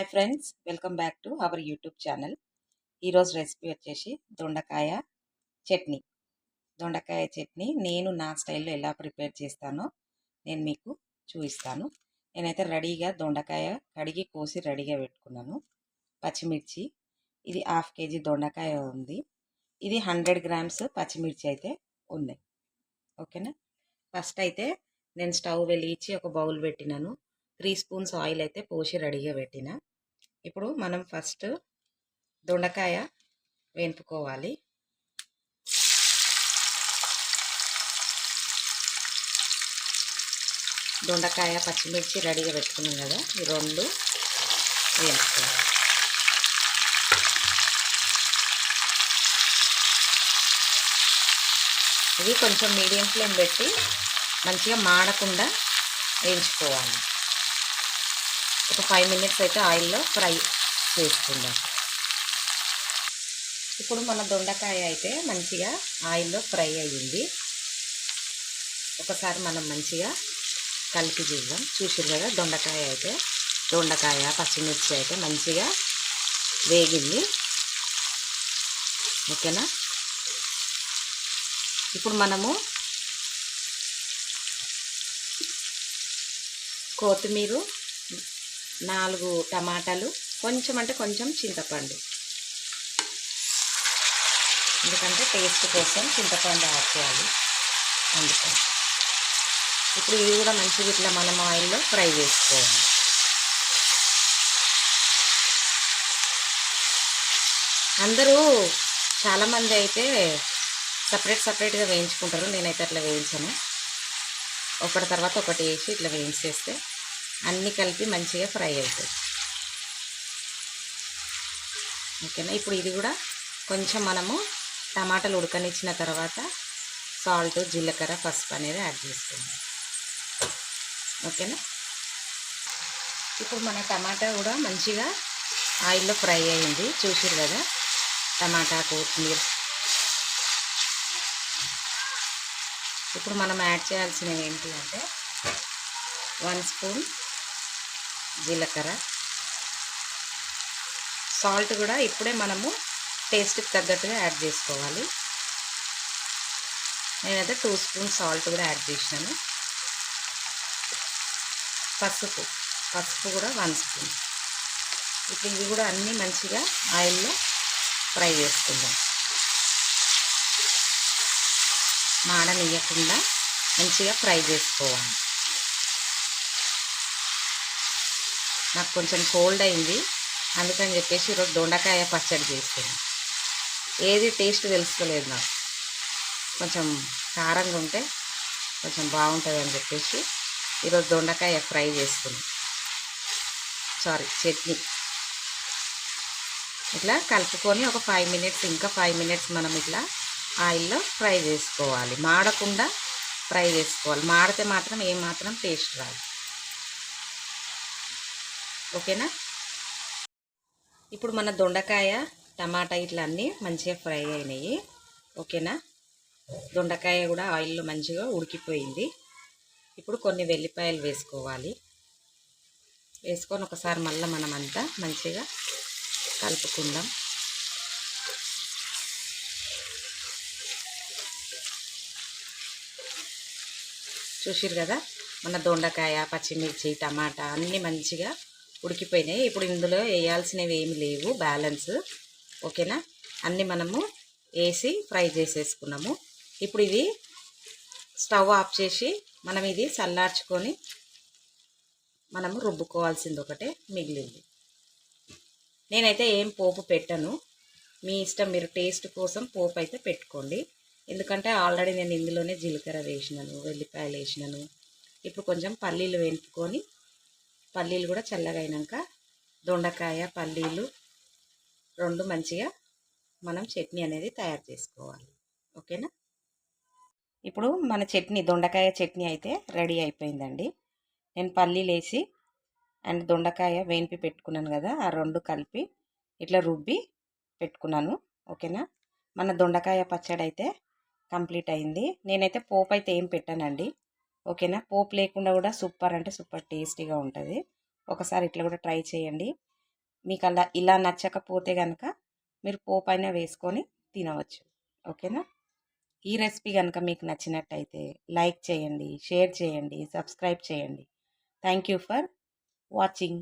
Hi friends, welcome back to our YouTube channel. ఈరోజు recipe వచ్చేసి దొండకాయ చట్నీ. దొండకాయ చట్నీ నేను నా స్టైల్లో ఎలా ప్రిపేర్ చేస్తానో నేను మీకు చూపిస్తాను. నేనైతే రెడీగా దొండకాయ కడిగి కోసి రెడీగా పెట్టుకున్నాను. పచ్చిమిర్చి, ఇది హాఫ్ కేజీ దొండకాయ ఉంది. ఇది 100 గ్రామ్స్ పచ్చిమిర్చి అయితే ఉన్నాయి. ఓకేనా. ఫస్ట్ అయితే నేను స్టవ్ వెలిగించి ఒక బౌల్ పెట్టినాను. 3 స్పూన్స్ ఆయిల్ అయితే పోసి రెడీగా పెట్టిన. ఇప్పుడు మనం ఫస్ట్ దొండకాయ వేపుకోవాలి. దొండకాయ పచ్చిమిర్చి రెడీగా పెట్టుకున్నాం కదా, ఈ రెండు వేపుకోవాలి. ఇది కొంచెం మీడియం ఫ్లేమ్ పెట్టి మంచిగా మాడకుండా వేయించుకోవాలి. ఒక 5 మినిట్స్ అయితే ఆయిల్లో ఫ్రై చేసుకుందాం. ఇప్పుడు మన దొండకాయ అయితే మంచిగా ఆయిల్లో ఫ్రై అయ్యింది. ఒకసారి మనం మంచిగా కలిపి చూద్దాం. చూసారు కదా, దొండకాయ పచ్చిమిర్చి అయితే మంచిగా వేగింది. ఓకేనా. ఇప్పుడు మనము కొత్తిమీర, 4 టమాటాలు, కొంచెం అంటే కొంచెం చింతపండు, ఎందుకంటే టేస్ట్ కోసం చింతపండు యాడ్ చేయాలి అందుకని. ఇప్పుడు ఇవి కూడా మంచిగా ఇట్లా మనం ఆయిల్లో ఫ్రై చేసుకోవాలి. అందరూ చాలామంది అయితే సపరేట్గా వేయించుకుంటారు. నేనైతే అట్లా వేయించాను. ఒకటి తర్వాత ఒకటి వేసి ఇట్లా వేయించేస్తే అన్నీ కలిపి మంచిగా ఫ్రై అవుతాయి. ఓకేనా. ఇప్పుడు ఇది కూడా కొంచెం మనము టమాటాలు ఉడకనిచ్చిన తర్వాత సాల్ట్, జీలకర్ర, పసుపు అనేది యాడ్ చేసుకుందాం. ఓకేనా. ఇప్పుడు మన టమాటా కూడా మంచిగా ఆయిల్లో ఫ్రై అయింది. చూసారు కదా, టమాటా, కొత్తిమీర. ఇప్పుడు మనం యాడ్ చేయాల్సినవి ఏంటి అంటే 1 స్పూన్ జీలకర్ర, సాల్ట్ కూడా ఇప్పుడే మనము టేస్ట్కి తగ్గట్టుగా యాడ్ చేసుకోవాలి. నేనైతే 2 స్పూన్ సాల్ట్ కూడా యాడ్ చేసినాను. పసుపు కూడా 1 స్పూన్. ఇప్పుడు ఇవి కూడా అన్నీ మంచిగా ఆయిల్లో ఫ్రై చేసుకుందాం. మాడనియకుండా మంచిగా ఫ్రై చేసుకోవాలి. నాకు కొంచెం కోల్డ్ అయింది, అందుకని చెప్పేసి ఈరోజు దొండకాయ పచ్చడి చేస్తాను. ఏది టేస్ట్ తెలుసుకోలేదు నాకు. కొంచెం కారంగా ఉంటే కొంచెం బాగుంటుంది అని చెప్పేసి ఈరోజు దొండకాయ ఫ్రై చేస్తున్నాను. చట్నీ ఇట్లా కలుపుకొని ఒక 5 మినిట్స్, ఇంకా 5 మినిట్స్ మనం ఇట్లా ఆయిల్లో ఫ్రై చేసుకోవాలి. మాడకుండా ఫ్రై చేసుకోవాలి. మాడితే మాత్రం ఏమాత్రం టేస్ట్ రాదు. ఓకేనా. ఇప్పుడు మన దొండకాయ, టమాటా ఇట్లా అన్నీ మంచిగా ఫ్రై అయినాయి. ఓకేనా. దొండకాయ కూడా ఆయిల్లో మంచిగా ఉడికిపోయింది. ఇప్పుడు కొన్ని వెల్లిపాయలు వేసుకోవాలి. వేసుకొని ఒకసారి మళ్ళీ మనం అంతా మంచిగా కలుపుకుందాం. చూసిరు కదా, మన దొండకాయ, పచ్చిమిర్చి, టమాటా అన్నీ మంచిగా ఉడికిపోయినాయి. ఇప్పుడు ఇందులో వేయాల్సినవి ఏమి లేవు, బ్యాలెన్స్. ఓకేనా. అన్నీ మనము వేసి ఫ్రై చేసేసుకున్నాము. ఇప్పుడు ఇది స్టవ్ ఆఫ్ చేసి మనం ఇది చల్లార్చుకొని మనము రుబ్బుకోవాల్సింది ఒకటే మిగిలింది. నేనైతే ఏం పోపు పెట్టను, మీ ఇష్టం. మీరు టేస్ట్ కోసం పోపు అయితే పెట్టుకోండి. ఎందుకంటే ఆల్రెడీ నేను ఇందులోనే జీలకర్ర వేసినాను, వెల్లిపాయలు వేసినాను. ఇప్పుడు కొంచెం పల్లీలు వేపుకొని, పల్లీలు కూడా చల్లగా అయినాక దొండకాయ, పల్లీలు రెండు మంచిగా మనం చట్నీ అనేది తయారు చేసుకోవాలి. ఓకేనా. ఇప్పుడు మన చట్నీ, దొండకాయ చట్నీ అయితే రెడీ అయిపోయిందండి. నేను పల్లీలు వేసి అండ్ దొండకాయ వేంపి పెట్టుకున్నాను కదా, ఆ రెండు కలిపి ఇట్లా రుబ్బి పెట్టుకున్నాను. ఓకేనా. మన దొండకాయ పచ్చడి అయితే కంప్లీట్ అయింది. నేనైతే పోపు అయితే ఏం పెట్టానండి. ఓకేనా. పోపు లేకుండా కూడా సూపర్ అంటే సూపర్ టేస్టీగా ఉంటుంది. ఒకసారి ఇట్లా కూడా ట్రై చేయండి. మీకు అలా ఇలా నచ్చకపోతే కనుక మీరు పోపైన వేసుకొని తినవచ్చు. ఓకేనా? ఈ రెసిపీ కనుక మీకు నచ్చినట్టయితే లైక్ చేయండి, షేర్ చేయండి, సబ్స్క్రైబ్ చేయండి. Thank you for watching.